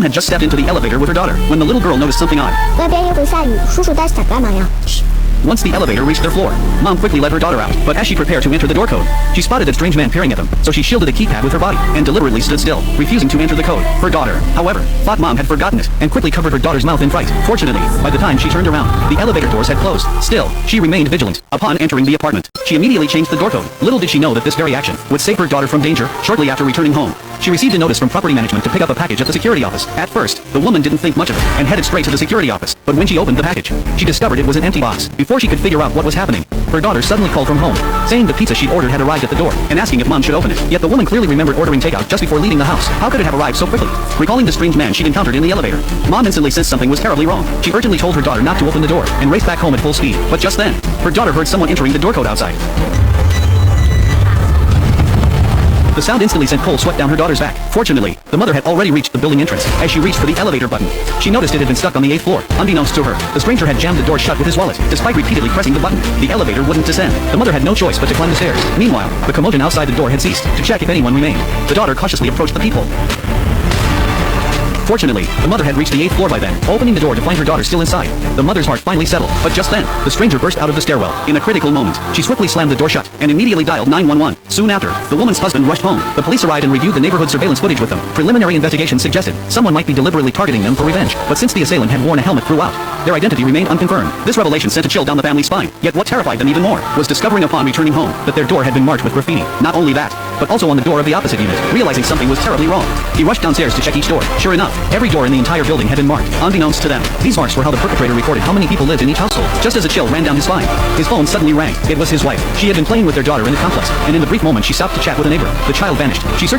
had just stepped into the elevator with her daughter when the little girl noticed something odd. 外边又会下雨，叔叔带伞干嘛呀？ Once the elevator reached their floor, Mom quickly let her daughter out, but as she prepared to enter the door code, she spotted a strange man peering at them, so she shielded a keypad with her body and deliberately stood still, refusing to enter the code. Her daughter, however, thought Mom had forgotten it and quickly covered her daughter's mouth in fright. Fortunately, by the time she turned around, the elevator doors had closed. Still, she remained vigilant. Upon entering the apartment, she immediately changed the door code. Little did she know that this very action would save her daughter from danger. Shortly after returning home, she received a notice from property management to pick up a package at the security office. At first, the woman didn't think much of it and headed straight to the security office. But when she opened the package, she discovered it was an empty box. Before she could figure out what was happening, her daughter suddenly called from home, saying the pizza she'd ordered had arrived at the door, and asking if Mom should open it. Yet the woman clearly remembered ordering takeout just before leaving the house. How could it have arrived so quickly? Recalling the strange man she'd encountered in the elevator, Mom instantly sensed something was terribly wrong. She urgently told her daughter not to open the door, and raced back home at full speed. But just then, her daughter heard someone entering the door code outside. The sound instantly sent cold sweat down her daughter's back. Fortunately, the mother had already reached the building entrance. As she reached for the elevator button, she noticed it had been stuck on the 8th floor. Unbeknownst to her, the stranger had jammed the door shut with his wallet. Despite repeatedly pressing the button, the elevator wouldn't descend. The mother had no choice but to climb the stairs. Meanwhile, the commotion outside the door had ceased. To check if anyone remained, the daughter cautiously approached the peephole. Fortunately, the mother had reached the 8th floor by then, opening the door to find her daughter still inside. The mother's heart finally settled, but just then, the stranger burst out of the stairwell. In a critical moment, she swiftly slammed the door shut and immediately dialed 911. Soon after, the woman's husband rushed home. The police arrived and reviewed the neighborhood surveillance footage with them. Preliminary investigation suggested someone might be deliberately targeting them for revenge, but since the assailant had worn a helmet throughout, their identity remained unconfirmed. This revelation sent a chill down the family's spine. Yet what terrified them even more was discovering upon returning home that their door had been marked with graffiti. Not only that, but also on the door of the opposite unit. Realizing something was terribly wrong, he rushed downstairs to check each door. Sure enough, every door in the entire building had been marked. Unbeknownst to them, these marks were how the perpetrator recorded how many people lived in each household. Just as a chill ran down his spine, his phone suddenly rang. It was his wife. She had been playing with their daughter in the complex, and in the brief moment she stopped to chat with a neighbor. The child vanished. She searched